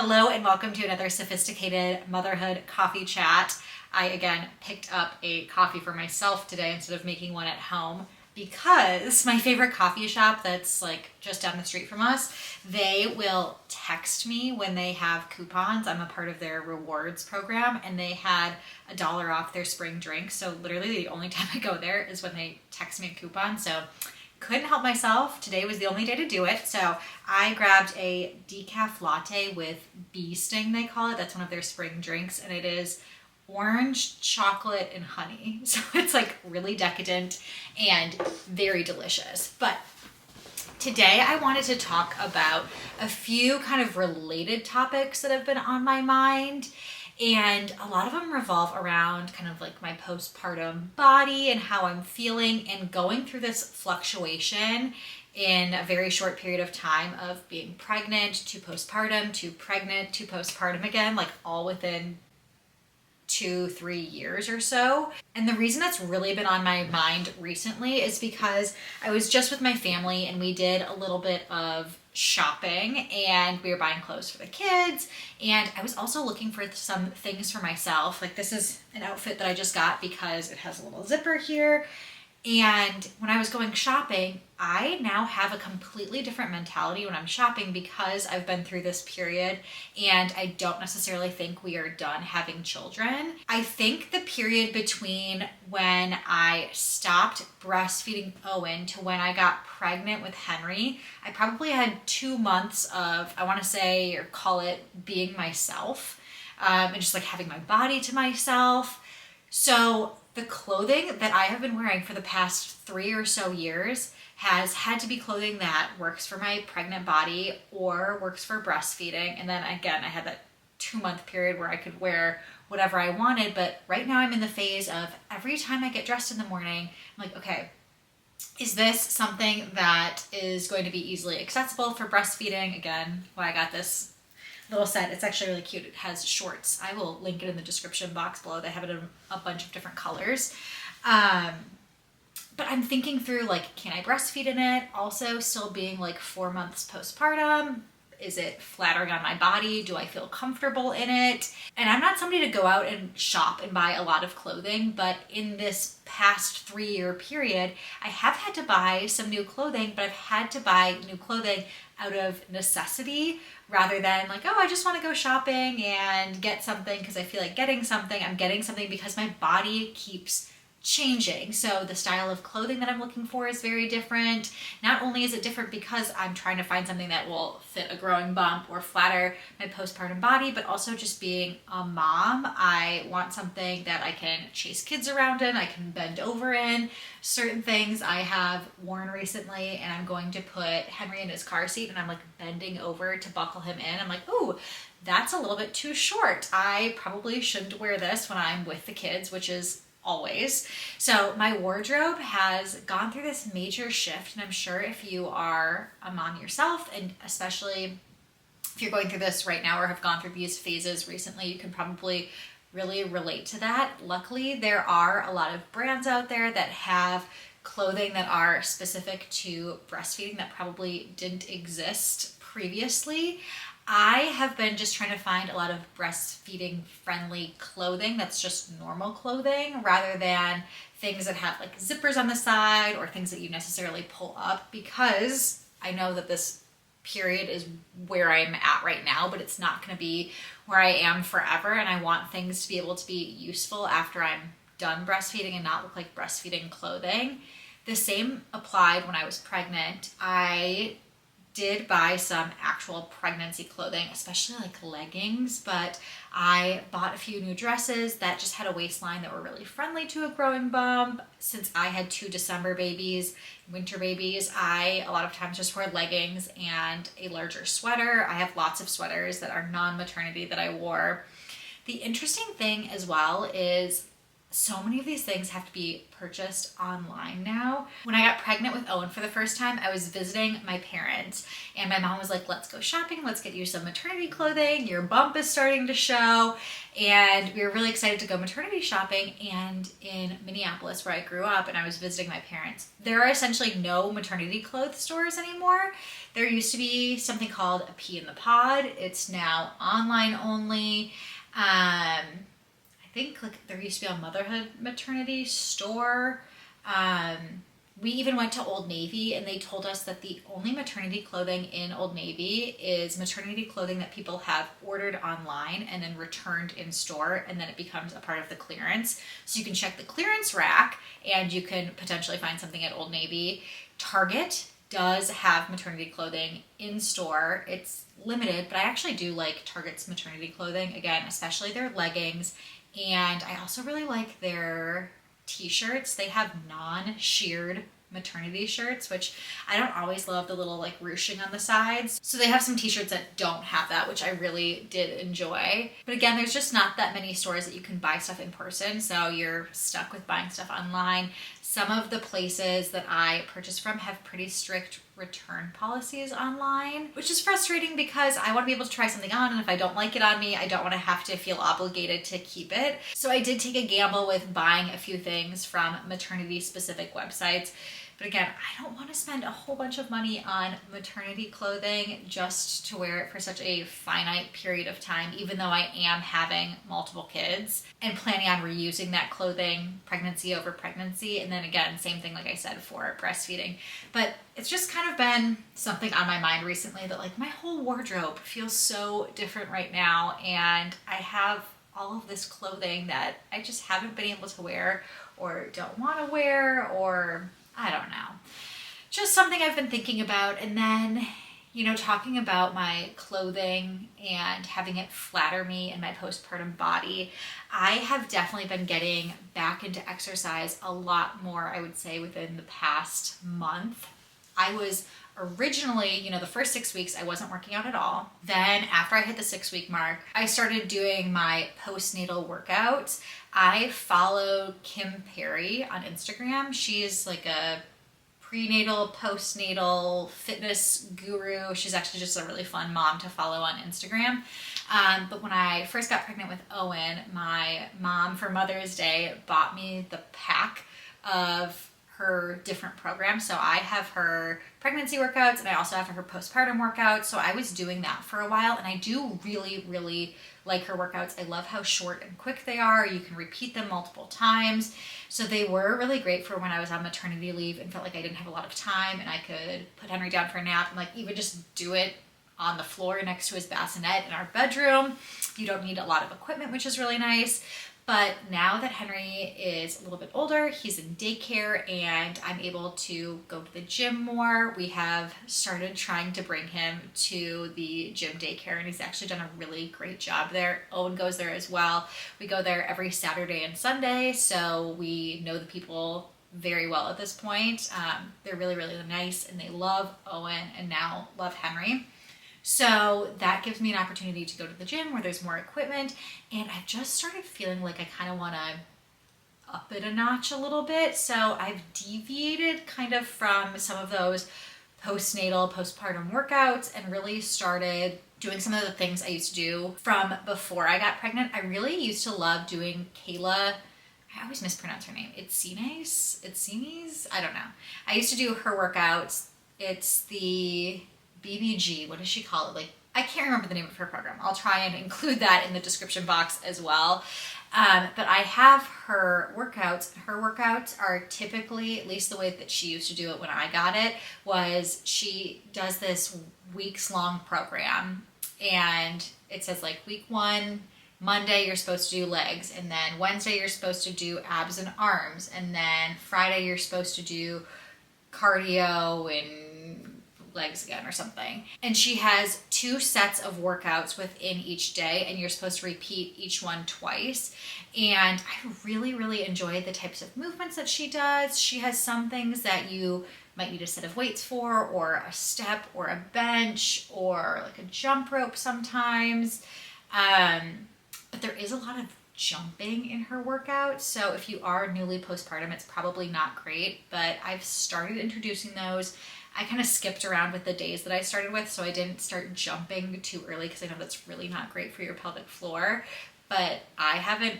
Hello and welcome to another sophisticated motherhood coffee chat. I again picked up a coffee for myself today instead of making one at home because my favorite coffee shop that's like just down the street from us, they will text me when they have coupons. I'm a part of their rewards program and they had $1 off their spring drink. So literally the only time I go there is when they text me a coupon. So couldn't help myself. Today was the only day to do it. So I grabbed a decaf latte with bee sting, they call it. That's one of their spring drinks. And it is orange, chocolate, and honey. So it's like really decadent and very delicious. But today I wanted to talk about a few kind of related topics that have been on my mind. And a lot of them revolve around kind of like my postpartum body and how I'm feeling and going through this fluctuation in a very short period of time of being pregnant to postpartum to pregnant to postpartum again, like all within 2-3 years or so. And the reason that's really been on my mind recently is because I was just with my family and we did a little bit of shopping and we were buying clothes for the kids, and I was also looking for some things for myself. Like this is an outfit that I just got because it has a little zipper here. And when I was going shopping, I now have a completely different mentality when I'm shopping because I've been through this period and I don't necessarily think we are done having children. I think the period between when I stopped breastfeeding Owen to when I got pregnant with Henry, I probably had 2 months of, I want to say or call it, being myself, and just like having my body to myself. So the clothing that I have been wearing for the past 3 or so years has had to be clothing that works for my pregnant body or works for breastfeeding. And then again, I had that 2-month period where I could wear whatever I wanted. But right now I'm in the phase of every time I get dressed in the morning, I'm like, okay, is this something that is going to be easily accessible for breastfeeding? Again, why I got this little set. It's actually really cute. It has shorts. I will link it in the description box below. They have it in a bunch of different colors. But I'm thinking through, like, can I breastfeed in it? Also still being like 4 months postpartum. Is it flattering on my body? Do I feel comfortable in it? And I'm not somebody to go out and shop and buy a lot of clothing, but in this past 3-year period, I have had to buy some new clothing, but I've had to buy new clothing out of necessity rather than like, oh, I just want to go shopping and get something because I feel like getting something. I'm getting something because my body keeps changing. So the style of clothing that I'm looking for is very different. Not only is it different because I'm trying to find something that will fit a growing bump or flatter my postpartum body, but also just being a mom, I want something that I can chase kids around in, I can bend over in. Certain things I have worn recently and I'm going to put Henry in his car seat and I'm like bending over to buckle him in. I'm like, ooh, that's a little bit too short. I probably shouldn't wear this when I'm with the kids, which is always. So my wardrobe has gone through this major shift, and I'm sure if you are a mom yourself, and especially if you're going through this right now or have gone through these phases recently, you can probably really relate to that. Luckily, there are a lot of brands out there that have clothing that are specific to breastfeeding that probably didn't exist previously. I have been just trying to find a lot of breastfeeding friendly clothing that's just normal clothing rather than things that have like zippers on the side or things that you necessarily pull up, because I know that this period is where I'm at right now, but it's not going to be where I am forever, and I want things to be able to be useful after I'm done breastfeeding and not look like breastfeeding clothing. The same applied when I was pregnant. I did buy some actual pregnancy clothing, especially like leggings, but I bought a few new dresses that just had a waistline that were really friendly to a growing bump. Since I had 2 December babies, winter babies, I a lot of times just wore leggings and a larger sweater. I have lots of sweaters that are non-maternity that I wore. The interesting thing as well is so many of these things have to be purchased online now. When I got pregnant with Owen for the first time, I was visiting my parents and my mom was like, let's go shopping. Let's get you some maternity clothing. Your bump is starting to show. And we were really excited to go maternity shopping. And in Minneapolis, where I grew up and I was visiting my parents, there are essentially no maternity clothes stores anymore. There used to be something called a Pea in the Pod. It's now online only. I think like there used to be a Motherhood maternity store. We even went to Old Navy and they told us that the only maternity clothing in Old Navy is maternity clothing that people have ordered online and then returned in store, and then it becomes a part of the clearance. So you can check the clearance rack and you can potentially find something at Old Navy. Target does have maternity clothing in store. It's limited, but I actually do like Target's maternity clothing, again, especially their leggings. And I also really like their t-shirts. They have non-sheared maternity shirts, which I don't always love the little like ruching on the sides. So they have some t-shirts that don't have that, which I really did enjoy. But again, there's just not that many stores that you can buy stuff in person, so you're stuck with buying stuff online. Some of the places that I purchase from have pretty strict return policies online, which is frustrating because I want to be able to try something on, and if I don't like it on me, I don't want to have to feel obligated to keep it. So I did take a gamble with buying a few things from maternity specific websites. But again, I don't want to spend a whole bunch of money on maternity clothing just to wear it for such a finite period of time, even though I am having multiple kids and planning on reusing that clothing pregnancy over pregnancy. And then again, same thing, like I said, for breastfeeding. But it's just kind of been something on my mind recently that like my whole wardrobe feels so different right now. And I have all of this clothing that I just haven't been able to wear or don't want to wear, or I don't know. Just something I've been thinking about. And then, you know, talking about my clothing and having it flatter me in my postpartum body, I have definitely been getting back into exercise a lot more, I would say, within the past month. I was originally, you know, the first 6 weeks, I wasn't working out at all. Then after I hit the 6-week mark, I started doing my postnatal workouts. I followed Kim Perry on Instagram. She's like a prenatal, postnatal fitness guru. She's actually just a really fun mom to follow on Instagram. But when I first got pregnant with Owen, my mom for Mother's Day bought me the pack of her different programs. So I have her pregnancy workouts and I also have her postpartum workouts. So I was doing that for a while, and I do really, really like her workouts. I love how short and quick they are. You can repeat them multiple times. So they were really great for when I was on maternity leave and felt like I didn't have a lot of time and I could put Henry down for a nap and like even just do it on the floor next to his bassinet in our bedroom. You don't need a lot of equipment, which is really nice. But now that Henry is a little bit older, he's in daycare and I'm able to go to the gym more. We have started trying to bring him to the gym daycare and he's actually done a really great job there. Owen goes there as well. We go there every Saturday and Sunday, so we know the people very well at this point. They're really, really nice and they love Owen and now love Henry. So that gives me an opportunity to go to the gym where there's more equipment, and I've just started feeling like I kind of want to up it a notch a little bit. So I've deviated kind of from some of those postnatal, postpartum workouts and really started doing some of the things I used to do from before I got pregnant. I really used to love doing Kayla. I always mispronounce her name. It's I don't know. I used to do her workouts. It's the BBG, what does she call it? Like, I can't remember the name of her program. I'll try and include that in the description box as well. But I have her workouts. Her workouts are typically, at least the way that she used to do it when I got it, was she does this weeks long program. And it says like week 1, Monday you're supposed to do legs. And then Wednesday you're supposed to do abs and arms. And then Friday you're supposed to do cardio and legs again or something. And she has 2 sets of workouts within each day and you're supposed to repeat each one twice. And I really, really enjoy the types of movements that she does. She has some things that you might need a set of weights for, or a step or a bench or like a jump rope sometimes. But there is a lot of jumping in her workout. So if you are newly postpartum, it's probably not great, but I've started introducing those. I kind of skipped around with the days that I started with, so I didn't start jumping too early because I know that's really not great for your pelvic floor, but I haven't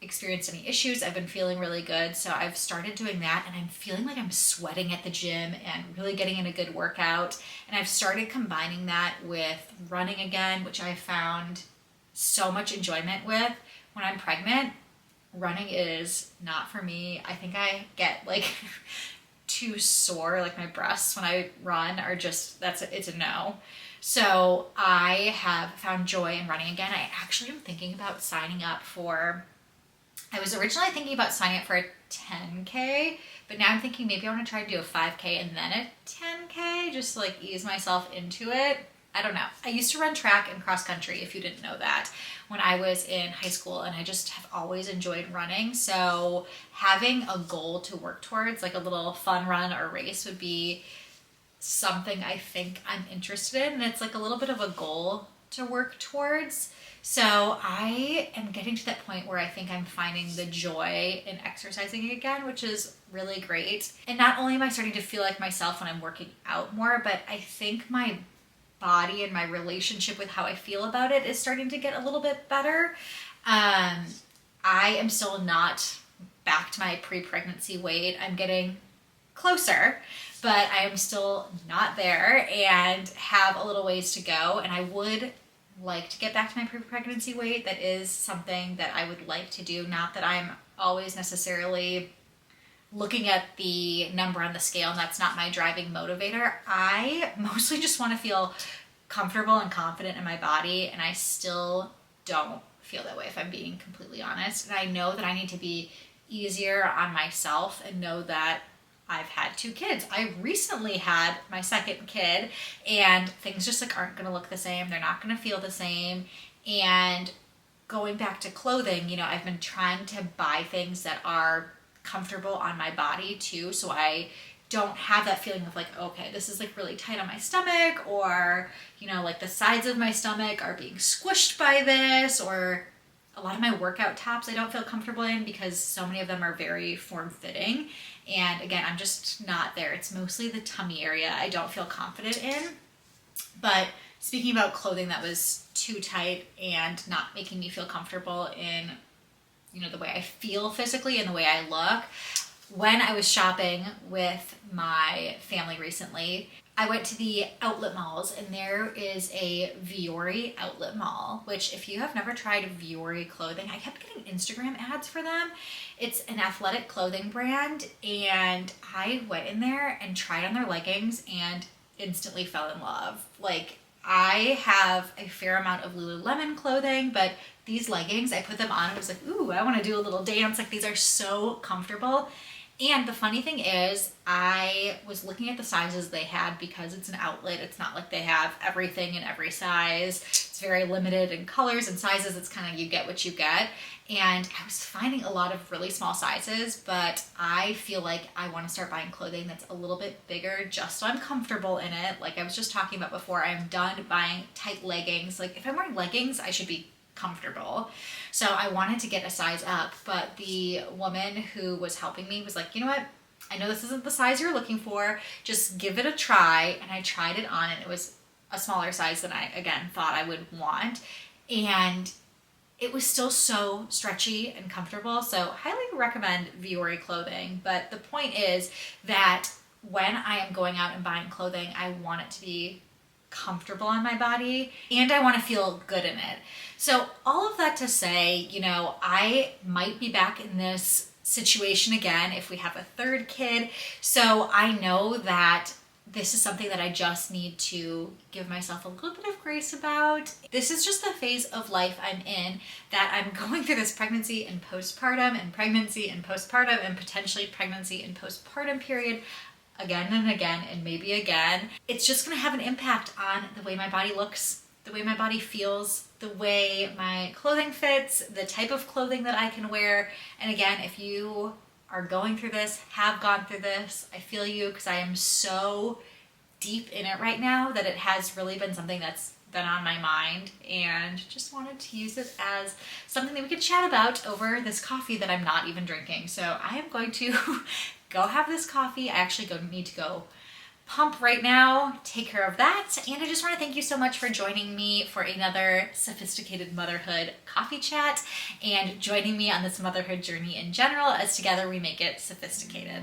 experienced any issues. I've been feeling really good, so I've started doing that, and I'm feeling like I'm sweating at the gym and really getting in a good workout. And I've started combining that with running again, which I found so much enjoyment with. When I'm pregnant, running is not for me. I think I get like too sore, like my breasts when I run are just, it's a no. So I have found joy in running again. I actually am thinking about signing up for, I was originally thinking about signing up for a 10K, but now I'm thinking maybe I want to try to do a 5K and then a 10K, just to like ease myself into it. I don't know. I used to run track and cross country, if you didn't know that, when I was in high school, and I just have always enjoyed running. So having a goal to work towards, like a little fun run or race, would be something I think I'm interested in. And it's like a little bit of a goal to work towards. So I am getting to that point where I think I'm finding the joy in exercising again, which is really great. And not only am I starting to feel like myself when I'm working out more, but I think my body and my relationship with how I feel about it is starting to get a little bit better. I am still not back to my pre-pregnancy weight. I'm getting closer, but I am still not there and have a little ways to go. And I would like to get back to my pre-pregnancy weight. That is something that I would like to do. Not that I'm always necessarily looking at the number on the scale, and that's not my driving motivator. I mostly just want to feel comfortable and confident in my body, and I still don't feel that way, if I'm being completely honest. And I know that I need to be easier on myself and know that I've had 2 kids. I recently had my second kid, and things just like aren't going to look the same. They're not going to feel the same. And going back to clothing, you know, I've been trying to buy things that are comfortable on my body too, so I don't have that feeling of like, okay, this is like really tight on my stomach, or you know, like the sides of my stomach are being squished by this, or a lot of my workout tops I don't feel comfortable in because so many of them are very form-fitting, and again, I'm just not there. It's mostly the tummy area I don't feel confident in. But speaking about clothing that was too tight and not making me feel comfortable in, you know, the way I feel physically and the way I look, when I was shopping with my family recently, I went to the outlet malls, and there is a Vuori outlet mall, which if you have never tried Vuori clothing, I kept getting Instagram ads for them. It's an athletic clothing brand, and I went in there and tried on their leggings and instantly fell in love. Like, I have a fair amount of Lululemon clothing, but these leggings, I put them on and was like, ooh, I want to do a little dance. Like, these are so comfortable. And the funny thing is, I was looking at the sizes they had because it's an outlet. It's not like they have everything in every size. It's very limited in colors and sizes. It's kind of, you get what you get. And I was finding a lot of really small sizes, but I feel like I want to start buying clothing that's a little bit bigger just so I'm comfortable in it. Like I was just talking about before, I'm done buying tight leggings. Like if I'm wearing leggings, I should be comfortable. So I wanted to get a size up, but the woman who was helping me was like, you know what? I know this isn't the size you're looking for. Just give it a try. And I tried it on, and it was a smaller size than I, again, thought I would want. And it was still so stretchy and comfortable. So highly recommend Vuori clothing. But the point is that when I am going out and buying clothing, I want it to be comfortable on my body, and I want to feel good in it. So all of that to say, you know, I might be back in this situation again if we have a third kid. So I know that this is something that I just need to give myself a little bit of grace about. This is just the phase of life I'm in, that I'm going through this pregnancy and postpartum, and pregnancy and postpartum, and potentially pregnancy and postpartum period again and again and maybe again. It's just going to have an impact on the way my body looks, the way my body feels, the way my clothing fits, the type of clothing that I can wear. And again, if you are going through this, have gone through this, I feel you, because I am so deep in it right now that it has really been something that's been on my mind, and just wanted to use it as something that we could chat about over this coffee that I'm not even drinking. So I am going to go have this coffee. I actually need to go pump right now, take care of that. And I just want to thank you so much for joining me for another Sophisticated Motherhood coffee chat and joining me on this motherhood journey in general, as together we make it sophisticated.